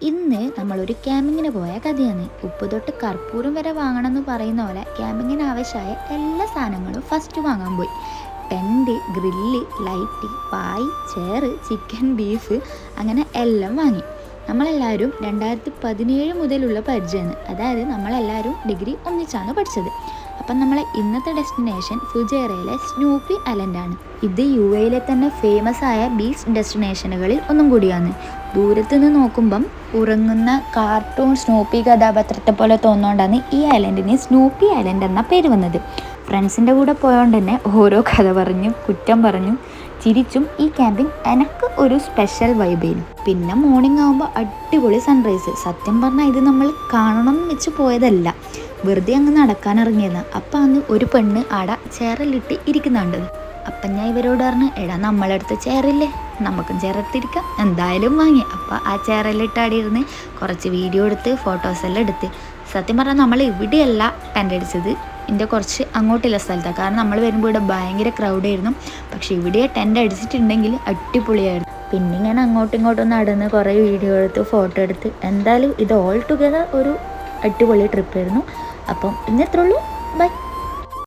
ഇന്ന് നമ്മളൊരു ക്യാമ്പിങ്ങിന് പോയ കഥയാണ്. ഉപ്പ് തൊട്ട് കർപ്പൂരം വരെ വാങ്ങണം എന്ന് പറയുന്ന പോലെ ക്യാമ്പിങ്ങിന് ആവശ്യമായ എല്ലാ സാധനങ്ങളും ഫസ്റ്റ് വാങ്ങാൻ പോയി. ടെൻറ്റ്, ഗ്രില്ല്, ലൈറ്റ്, പായ്, ചെയറ്, ചിക്കൻ, ബീഫ്, അങ്ങനെ എല്ലാം വാങ്ങി. നമ്മളെല്ലാവരും 2017 മുതലുള്ള പരിചയമാണ്. അതായത് നമ്മളെല്ലാവരും ഡിഗ്രി ഒന്നിച്ചാണ് പഠിച്ചത്. അപ്പം നമ്മളെ ഇന്നത്തെ ഡെസ്റ്റിനേഷൻ ഫുജേറയിലെ സ്നൂപ്പി ഐലൻഡാണ്. ഇത് UAE തന്നെ ഫേമസ് ആയ ബീച്ച് ഡെസ്റ്റിനേഷനുകളിൽ ഒന്നും കൂടിയാണ്. ദൂരത്ത് നിന്ന് നോക്കുമ്പം ഉറങ്ങുന്ന കാർട്ടൂൺ സ്നൂപ്പി കഥാപാത്രത്തെ പോലെ തോന്നുകൊണ്ടാണ് ഈ ഐലൻഡിന് സ്നൂപ്പി ഐലൻഡ് എന്ന പേര് വന്നത്. ഫ്രണ്ട്സിൻ്റെ കൂടെ പോയോണ്ട് തന്നെ ഓരോ കഥ പറഞ്ഞു, കുറ്റം പറഞ്ഞു, ചിരിച്ചും ഈ ക്യാമ്പിങ് എനിക്ക് ഒരു സ്പെഷ്യൽ വൈബേനു. പിന്നെ മോർണിംഗ് ആകുമ്പോൾ അടിപൊളി സൺറൈസ്. സത്യം പറഞ്ഞാൽ ഇത് നമ്മൾ കാണണം എന്ന് വെച്ച് പോയതല്ല, വെറുതെ അങ്ങ് നടക്കാനിറങ്ങിയതാണ്. അപ്പം അന്ന് ഒരു പെണ്ണ് ആടെ ചെയറിലിട്ട് ഇരിക്കുന്നുണ്ടത്. അപ്പം ഞാൻ ഇവരോട് പറഞ്ഞു, എടാ നമ്മളെടുത്ത് ചെയറില്ലേ, നമുക്കും ചെയറെടുത്തിരിക്കാം. എന്തായാലും വാങ്ങി. അപ്പം ആ ചെയറിലിട്ട് ആടെ ഇരുന്ന് കുറച്ച് വീഡിയോ എടുത്ത് ഫോട്ടോസെല്ലാം എടുത്ത്. സത്യം പറഞ്ഞാൽ നമ്മൾ ഇവിടെയല്ല ടെൻ്റ് അടിച്ചത്, ഇതിൻ്റെ കുറച്ച് അങ്ങോട്ടുള്ള സ്ഥലത്താണ്. കാരണം നമ്മൾ വരുമ്പോൾ ഇവിടെ ഭയങ്കര ക്രൗഡായിരുന്നു. പക്ഷേ ഇവിടെ ടെൻ്റ് അടിച്ചിട്ടുണ്ടെങ്കിൽ അടിപൊളിയായിരുന്നു. പിന്നെ ഇങ്ങനെ അങ്ങോട്ടും ഇങ്ങോട്ടും നടന്ന് കുറേ വീഡിയോ എടുത്ത് ഫോട്ടോ എടുത്ത് എന്തായാലും ഇത് ഓൾ ടുഗദർ ഒരു അടിപൊളി ട്രിപ്പായിരുന്നു. അപ്പം ഇന്നത്രേ ഉള്ളൂ. ബൈ.